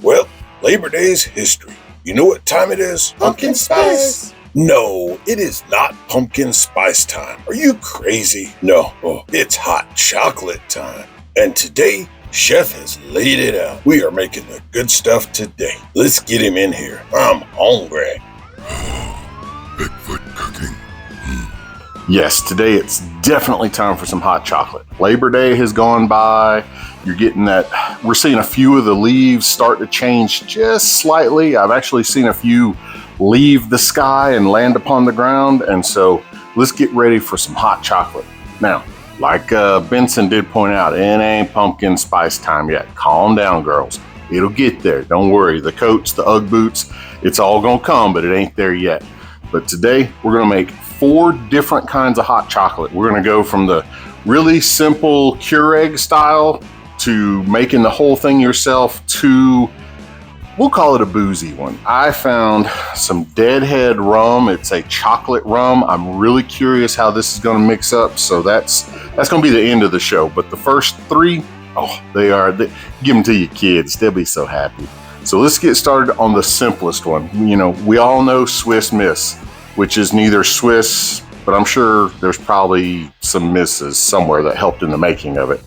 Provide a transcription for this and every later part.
Well, Labor Day's history. You know what time it is? Pumpkin spice. No, it is not pumpkin spice time. Are you crazy? No, it's hot chocolate time. And today, Chef has laid it out. We are making the good stuff today. Let's get him in here. I'm hungry. Bigfoot Cooking. Yes, today it's definitely time for some hot chocolate. Labor Day has gone by. You're getting that, we're seeing a few of the leaves start to change just slightly. I've actually seen a few leave the sky and land upon the ground. And so let's get ready for some hot chocolate. Now, like Benson did point out, it ain't pumpkin spice time yet. Calm down, girls. It'll get there. Don't worry. The coats, the Ugg boots, it's all gonna come, but it ain't there yet. But today we're gonna make 4 different kinds of hot chocolate. We're gonna go from the really simple Keurig style to making the whole thing yourself to, we'll call it a boozy one. I found some Deadhead rum. It's a chocolate rum. I'm really curious how this is gonna mix up. So that's gonna be the end of the show. But the first 3, give them to your kids. They'll be so happy. So let's get started on the simplest one. You know, we all know Swiss Miss, which is neither Swiss, but I'm sure there's probably some misses somewhere that helped in the making of it.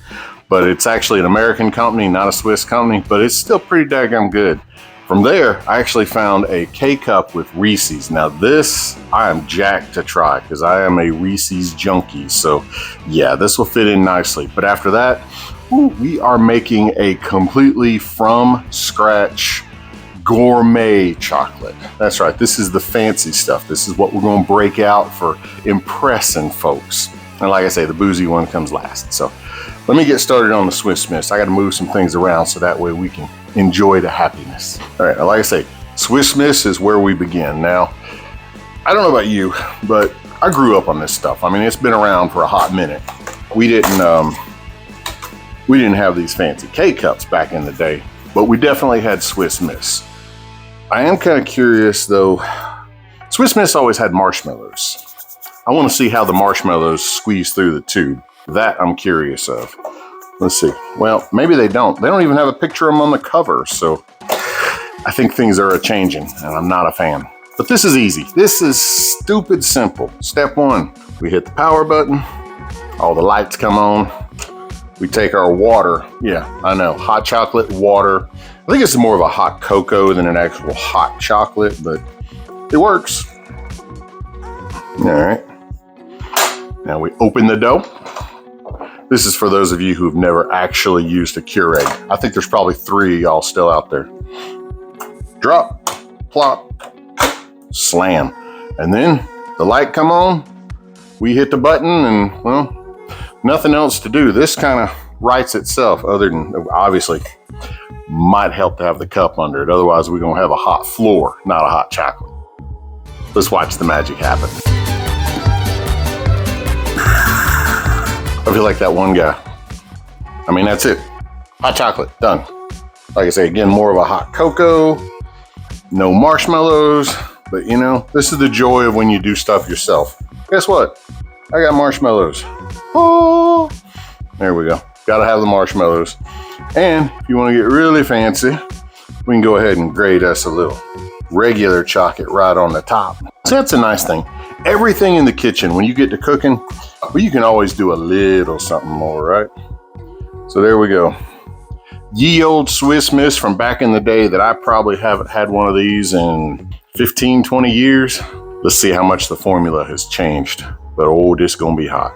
But it's actually an American company, not a Swiss company, but it's still pretty daggum good. From there, I actually found a K-Cup with Reese's. Now this, I am jacked to try because I am a Reese's junkie. So yeah, this will fit in nicely. But after that, we are making a completely from scratch gourmet chocolate. That's right, this is the fancy stuff. This is what we're gonna break out for impressing folks. And like I say, the boozy one comes last. So let me get started on the Swiss Miss. I gotta move some things around so that way we can enjoy the happiness. All right, like I say, Swiss Miss is where we begin. Now, I don't know about you, but I grew up on this stuff. I mean, it's been around for a hot minute. We didn't have these fancy K-Cups back in the day, but we definitely had Swiss Miss. I am kind of curious though, Swiss Miss always had marshmallows. I want to see how the marshmallows squeeze through the tube. That I'm curious of. Let's see. Well, maybe they don't. They don't even have a picture of them on the cover. So I think things are a-changing and I'm not a fan. But this is easy. This is stupid simple. Step 1, we hit the power button. All the lights come on. We take our water. Yeah, I know. Hot chocolate, water. I think it's more of a hot cocoa than an actual hot chocolate, but it works. All right. Now we open the dough. This is for those of you who've never actually used a Keurig. I think there's probably 3 of y'all still out there. Drop, plop, slam. And then the light come on. We hit the button and, well, nothing else to do. This kind of writes itself, other than obviously might help to have the cup under it. Otherwise, we're going to have a hot floor, not a hot chocolate. Let's watch the magic happen. I feel like that one guy. I mean, that's it. Hot chocolate, done. Like I say, again, more of a hot cocoa, no marshmallows, but you know, this is the joy of when you do stuff yourself. Guess what? I got marshmallows. Oh, there we go. Gotta have the marshmallows. And if you want to get really fancy, we can go ahead and grate us a little regular chocolate right on the top. So that's a nice thing. Everything in the kitchen, when you get to cooking, well, you can always do a little something more, right? So there we go. Ye old Swiss Miss from back in the day that I probably haven't had one of these in 15, 20 years. Let's see how much the formula has changed. But oh, this is gonna be hot.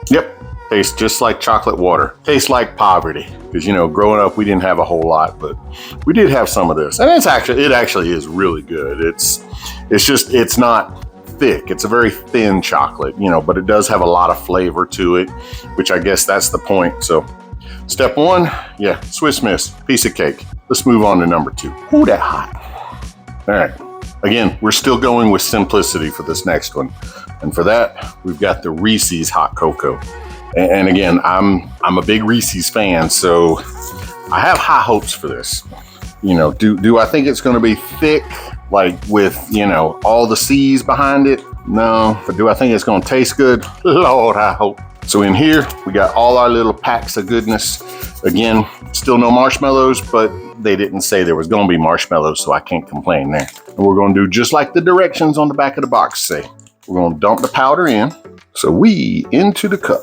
Yep, tastes just like chocolate water. Tastes like poverty. Because you know, growing up, we didn't have a whole lot, but we did have some of this. And it actually is really good. It's not thick. It's a very thin chocolate, you know, but it does have a lot of flavor to it, which I guess that's the point. So step 1, yeah, Swiss Miss, piece of cake. Let's move on to number 2. Ooh, that hot. All right. Again, we're still going with simplicity for this next one. And for that, we've got the Reese's hot cocoa. And again, I'm a big Reese's fan, so I have high hopes for this. You know, do I think it's going to be thick, like with, you know, all the C's behind it? No. But do I think it's going to taste good? Lord, I hope. So in here, we got all our little packs of goodness. Again, still no marshmallows, but they didn't say there was going to be marshmallows, so I can't complain there. And we're going to do just like the directions on the back of the box say. We're going to dump the powder in. So we into the cup.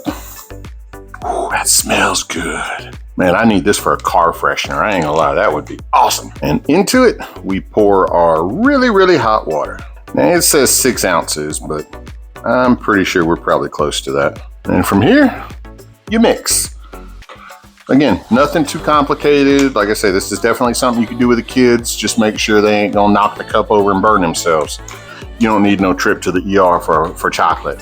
Ooh, that smells good. Man, I need this for a car freshener. I ain't gonna lie, that would be awesome. And into it, we pour our really, really hot water. Now it says 6 ounces, but I'm pretty sure we're probably close to that. And from here, you mix. Again, nothing too complicated. Like I say, this is definitely something you can do with the kids. Just make sure they ain't gonna knock the cup over and burn themselves. You don't need no trip to the ER for chocolate.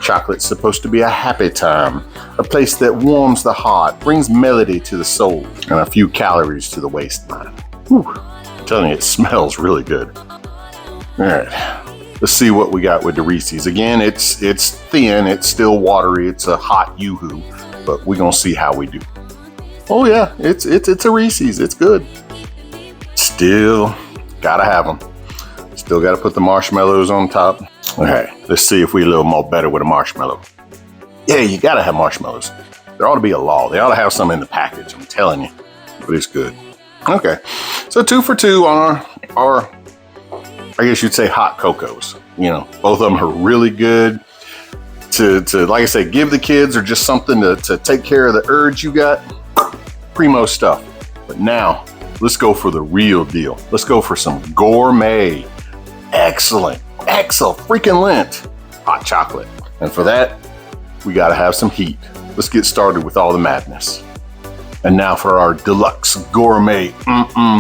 Chocolate's supposed to be a happy time, a place that warms the heart, brings melody to the soul, and a few calories to the waistline. Whew. I'm telling you, it smells really good. All right, let's see what we got with the Reese's. Again, it's thin, it's still watery, it's a hot yoo-hoo, but we're gonna see how we do. Oh yeah, it's a Reese's, it's good. Still gotta have them. Still got to put the marshmallows on top. All right, let's see if we a little more better with a marshmallow. Yeah, you got to have marshmallows. There ought to be a law. They ought to have some in the package, I'm telling you. But it's good. Okay, so 2 for 2 on our I guess you'd say hot cocos. You know, both of them are really good to like I say, give the kids or just something to take care of the urge you got. Primo stuff. But now, let's go for the real deal. Let's go for some gourmet, excellent freaking lint hot chocolate. And for that, we gotta have some heat. Let's get started with all the madness. And now for our deluxe gourmet,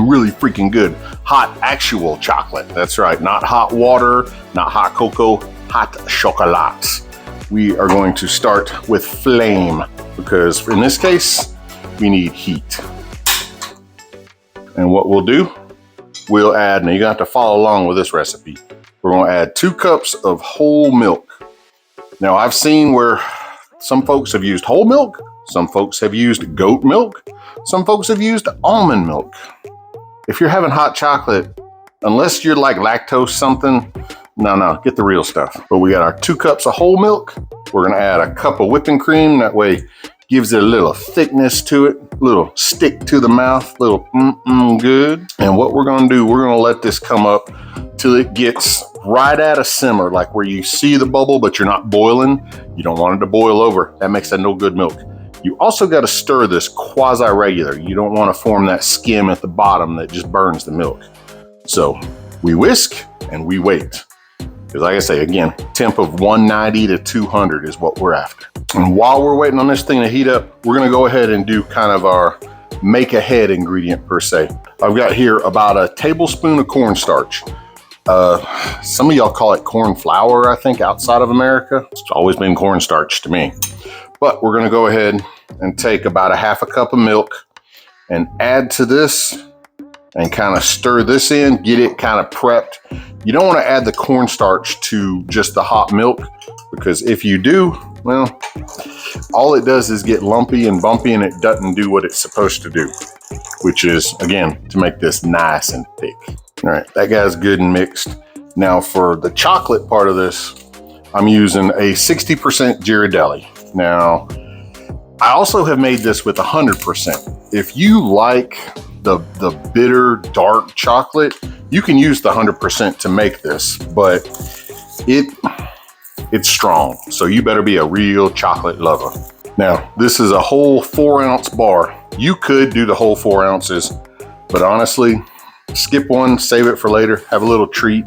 really freaking good hot actual chocolate. That's right, not hot water, not hot cocoa, hot chocolate. We are going to start with flame because in this case, we need heat. And what we'll do, we'll add, now you're gonna have to follow along with this recipe. We're gonna add 2 cups of whole milk. Now I've seen where some folks have used whole milk, some folks have used goat milk, some folks have used almond milk. If you're having hot chocolate, unless you're like lactose something, no, get the real stuff. But we got our 2 cups of whole milk. We're gonna add a cup of whipping cream, that way gives it a little thickness to it, a little stick to the mouth, little good. And what we're gonna do, we're gonna let this come up till it gets right at a simmer, like where you see the bubble, but you're not boiling. You don't want it to boil over. That makes that no good milk. You also gotta stir this quasi-regular. You don't wanna form that skim at the bottom that just burns the milk. So we whisk and we wait. Because like I say, again, temp of 190 to 200 is what we're after. And while we're waiting on this thing to heat up, we're gonna go ahead and do kind of our make ahead ingredient per se. I've got here about a tablespoon of cornstarch. Some of y'all call it corn flour, I think, outside of America. It's always been cornstarch to me. But we're gonna go ahead and take about a half a cup of milk and add to this and kind of stir this in, get it kind of prepped. You don't want to add the cornstarch to just the hot milk because if you do, well, all it does is get lumpy and bumpy and it doesn't do what it's supposed to do, which is, again, to make this nice and thick. All right, that guy's good and mixed. Now for the chocolate part of this, I'm using a 60% Ghirardelli. Now, I also have made this with 100%. If you like the bitter dark chocolate, you can use the 100% to make this, but it's strong, so you better be a real chocolate lover. Now this is a whole 4-ounce bar. You could do the whole 4 ounces, but honestly, skip one, save it for later, have a little treat.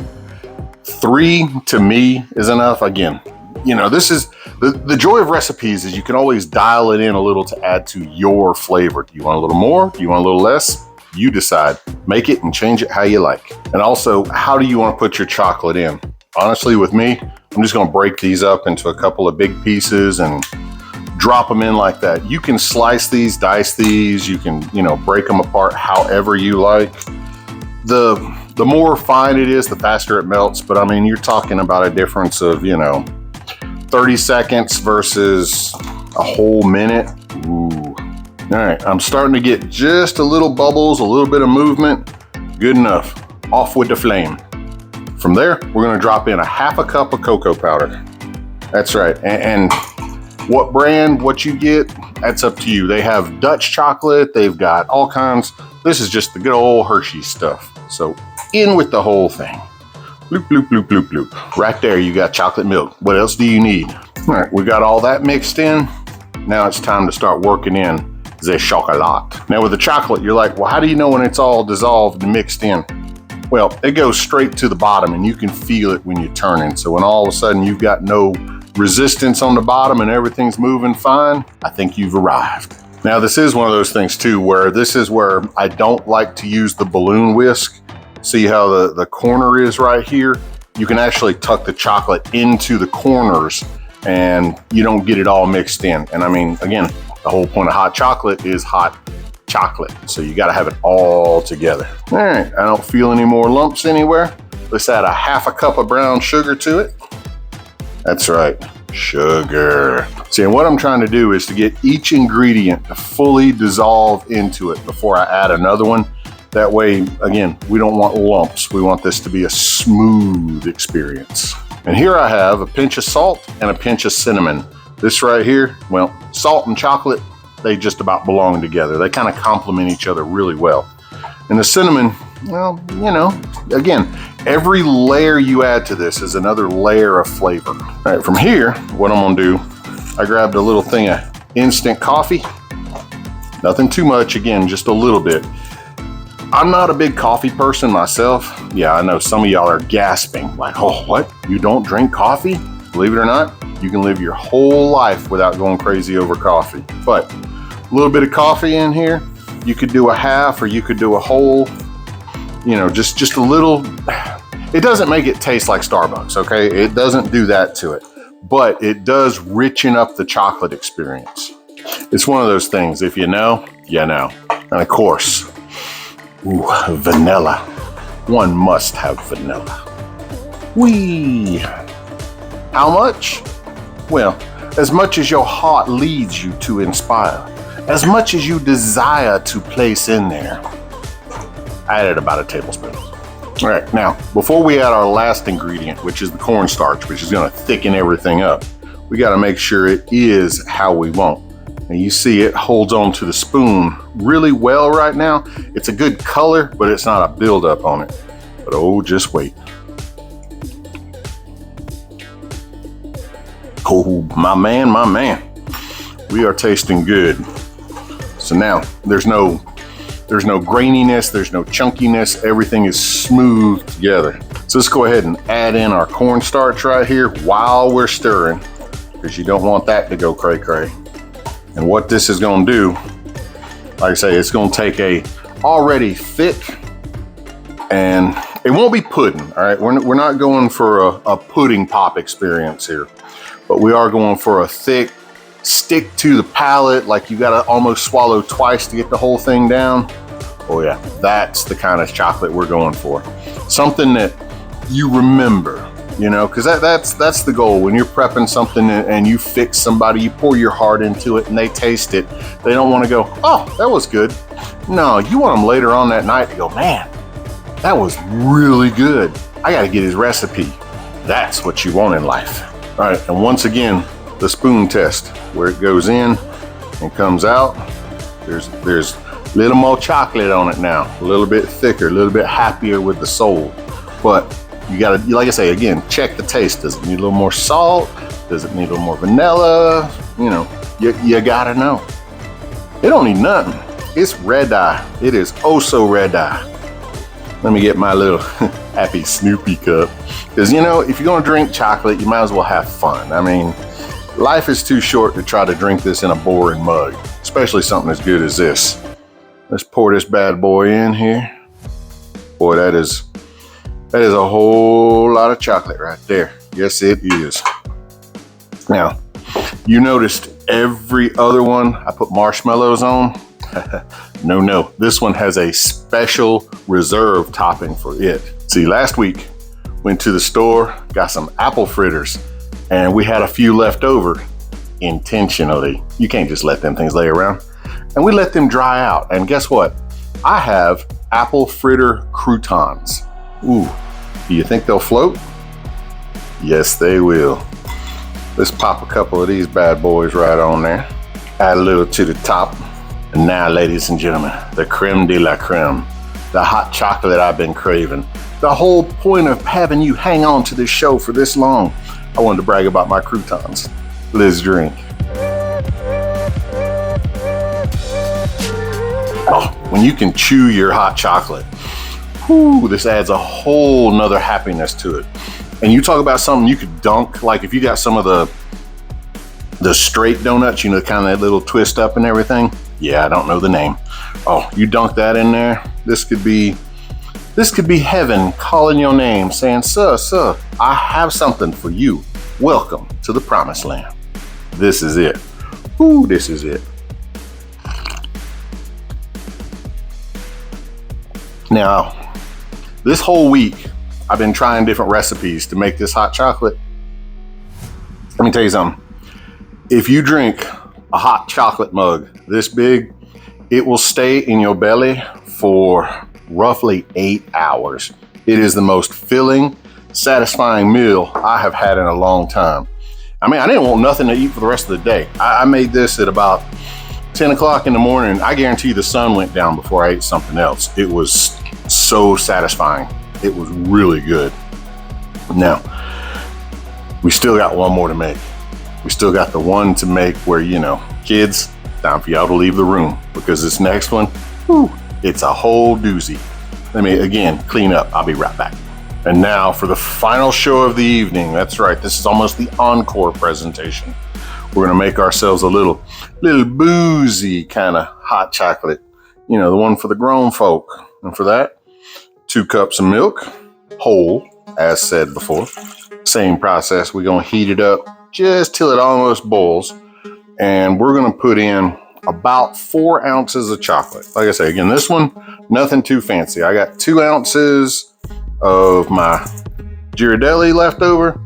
3 to me is enough. Again, you know, this is the joy of recipes is you can always dial it in a little to add to your flavor. Do you want a little more? Do you want a little less? You decide. Make it and change it how you like. And also, how do you want to put your chocolate in? Honestly, with me, I'm just going to break these up into a couple of big pieces and drop them in like that. You can slice these, dice these. You can, you know, break them apart however you like. The more fine it is, the faster it melts. But I mean, you're talking about a difference of, you know, 30 seconds versus a whole minute. Ooh. All right, I'm starting to get just a little bubbles, a little bit of movement. Good enough. Off with the flame. From there, we're gonna drop in a half a cup of cocoa powder. That's right, and what brand, what you get, that's up to you. They have Dutch chocolate, they've got all kinds. This is just the good old Hershey stuff. So in with the whole thing. Bloop, bloop, bloop, bloop, bloop. Right there, you got chocolate milk. What else do you need? All right, we got all that mixed in. Now it's time to start working in the chocolat. Now with the chocolate, you're like, well, how do you know when it's all dissolved and mixed in? Well, it goes straight to the bottom and you can feel it when you're turning. So when all of a sudden you've got no resistance on the bottom and everything's moving fine, I think you've arrived. Now this is one of those things too, where this is where I don't like to use the balloon whisk. See how the corner is right here? You can actually tuck the chocolate into the corners and you don't get it all mixed in. And I mean, again, the whole point of hot chocolate is hot chocolate. So you gotta have it all together. All right, I don't feel any more lumps anywhere. Let's add a half a cup of brown sugar to it. That's right, sugar. See, and what I'm trying to do is to get each ingredient to fully dissolve into it before I add another one. That way, again, we don't want lumps. We want this to be a smooth experience. And here I have a pinch of salt and a pinch of cinnamon. This right here, well, salt and chocolate, they just about belong together. They kind of complement each other really well. And the cinnamon, well, you know, again, every layer you add to this is another layer of flavor. All right, from here, what I'm gonna do, I grabbed a little thing of instant coffee. Nothing too much, again, just a little bit. I'm not a big coffee person myself. Yeah, I know some of y'all are gasping, like, oh, what? You don't drink coffee? Believe it or not, you can live your whole life without going crazy over coffee. But a little bit of coffee in here, you could do a half or you could do a whole, you know, just a little. It doesn't make it taste like Starbucks, okay? It doesn't do that to it, but it does richen up the chocolate experience. It's one of those things, if you know, you know. And of course, ooh, vanilla. One must have vanilla. Whee! How much? Well, as much as your heart leads you to inspire, as much as you desire to place in there. I added about a tablespoon. All right, now, before we add our last ingredient, which is the cornstarch, which is gonna thicken everything up, we gotta make sure it is how we want. And you see it holds on to the spoon really well right now. It's a good color, but it's not a buildup on it. But oh, just wait. Oh, my man, my man. We are tasting good. So now there's no graininess, there's no chunkiness, everything is smooth together. So let's go ahead and add in our cornstarch right here while we're stirring, because you don't want that to go cray-cray. And what this is gonna do, like I say, it's gonna take a already thick, and it won't be pudding, all right? We're not going for a pudding pop experience here, but we are going for a thick, stick to the palate, like you gotta almost swallow twice to get the whole thing down. Oh yeah, that's the kind of chocolate we're going for. Something that you remember, you know, because that's the goal. When you're prepping something and you fix somebody, you pour your heart into it and they taste it. They don't want to go, oh, that was good. No, you want them later on that night to go, man, that was really good. I got to get his recipe. That's what you want in life. All right, and once again, the spoon test, where it goes in and comes out. There's a little more chocolate on it now, a little bit thicker, a little bit happier with the soul. But you gotta, like I say, again, check the taste. Does it need a little more salt? Does it need a little more vanilla? You know, you gotta know. It don't need nothing. It's red eye. It is oh so red eye. Let me get my little happy Snoopy cup. Because, you know, if you're gonna drink chocolate, you might as well have fun. I mean, life is too short to try to drink this in a boring mug, especially something as good as this. Let's pour this bad boy in here. Boy, that is a whole lot of chocolate right there. Yes, it is. Now, you noticed every other one I put marshmallows on? No, this one has a special reserve topping for it. See, last week, went to the store, got some apple fritters, and we had a few left over intentionally. You can't just let them things lay around. And we let them dry out. And guess what? I have apple fritter croutons. Ooh, do you think they'll float? Yes, they will. Let's pop a couple of these bad boys right on there. Add a little to the top. And now, ladies and gentlemen, the creme de la creme, the hot chocolate I've been craving. The whole point of having you hang on to this show for this long, I wanted to brag about my croutons. Let's drink. Oh, when you can chew your hot chocolate, whew, this adds a whole nother happiness to it. And you talk about something you could dunk, like if you got some of the straight donuts, you know, kind of that little twist up and everything. Yeah, I don't know the name. Oh, you dunk that in there. This could be heaven calling your name, saying, sir, I have something for you. Welcome to the promised land. This is it. Ooh, this is it. Now, this whole week, I've been trying different recipes to make this hot chocolate. Let me tell you something. If you drink a hot chocolate mug this big, it will stay in your belly for roughly 8 hours. It is the most filling, satisfying meal I have had in a long time. I mean, I didn't want nothing to eat for the rest of the day. I made this at about 10 o'clock in the morning. I guarantee you the sun went down before I ate something else. It was so satisfying. It was really good. Now, we still got one more to make. We still got the one to make where, you know, kids, time for y'all to leave the room because this next one, whew, it's a whole doozy. Let me, again, clean up. I'll be right back. And now for the final show of the evening. That's right. This is almost the encore presentation. We're going to make ourselves a little boozy kind of hot chocolate. You know, the one for the grown folk. And for that, 2 cups of milk, whole, as said before. Same process. We're going to heat it up just till it almost boils. And we're going to put in about 4 ounces of chocolate. Like I say, again, this one, nothing too fancy. I got 2 ounces of my Ghirardelli left over.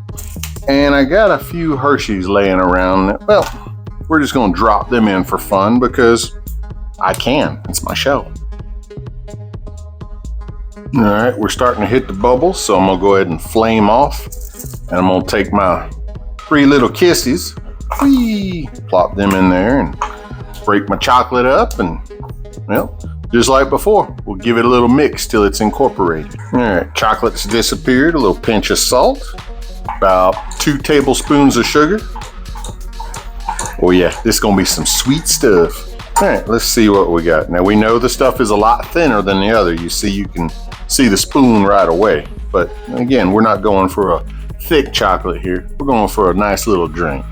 And I got a few Hershey's laying around. Well, we're just going to drop them in for fun because I can. It's my show. All right, we're starting to hit the bubbles, so I'm going to go ahead and flame off. And I'm going to take my 3 little kisses, plop them in there and break my chocolate up. And, well, just like before, we'll give it a little mix till it's incorporated. All right, chocolate's disappeared, a little pinch of salt, about 2 tablespoons of sugar. Oh yeah, this is gonna be some sweet stuff. All right, let's see what we got. Now we know the stuff is a lot thinner than the other. You see, you can see the spoon right away. But again, we're not going for a thick chocolate here. We're going for a nice little drink.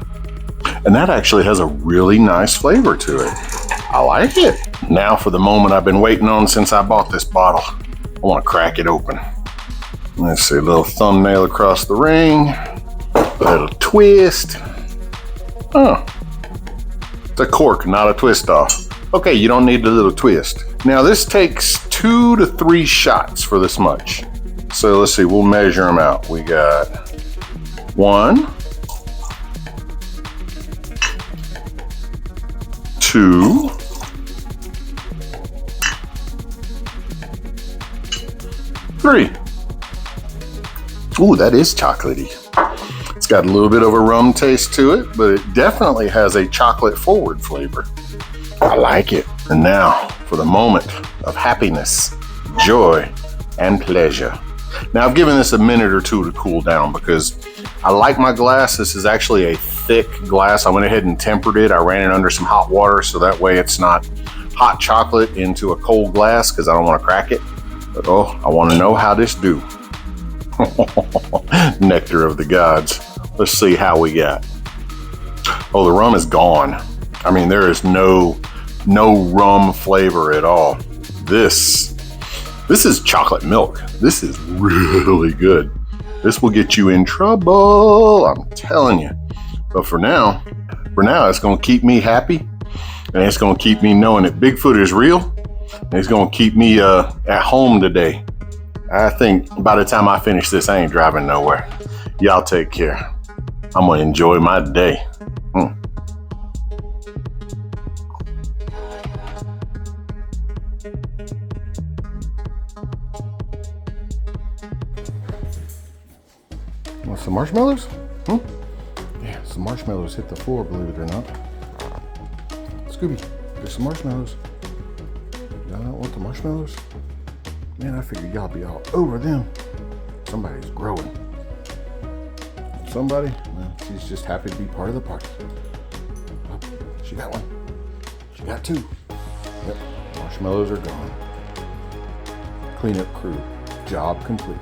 And that actually has a really nice flavor to it. I like it. Now for the moment I've been waiting on since I bought this bottle. I want to crack it open. Let's see, a little thumbnail across the ring. A little twist. Oh, it's a cork, not a twist off. Okay, you don't need the little twist. Now this takes 2 to 3 shots for this much. So let's see, we'll measure them out. We got 1, 2, 3. Ooh, that is chocolatey. It's got a little bit of a rum taste to it, but it definitely has a chocolate forward flavor. I like it. And now for the moment of happiness, joy, and pleasure. Now I've given this a minute or 2 to cool down because I like my glass. This is actually a thick glass. I went ahead and tempered it. I ran it under some hot water so that way it's not hot chocolate into a cold glass because I don't want to crack it. But oh, I want to know how this do. Nectar of the gods. Let's see how we got. Oh, the rum is gone. I mean, there is no rum flavor at all. This is chocolate milk. This is really good. This will get you in trouble, I'm telling you. But for now, it's going to keep me happy, and it's going to keep me knowing that Bigfoot is real, and it's going to keep me at home today. I think by the time I finish this, I ain't driving nowhere. Y'all take care. I'm going to enjoy my day. Want some marshmallows? Yeah, some marshmallows hit the floor, believe it or not. Scooby, there's some marshmallows. the marshmallows? Man, I figured y'all be all over them. Somebody's growing. Somebody? Well, she's just happy to be part of the party. Oh, she got one. She got two. Yep, marshmallows are gone. Cleanup crew, job complete.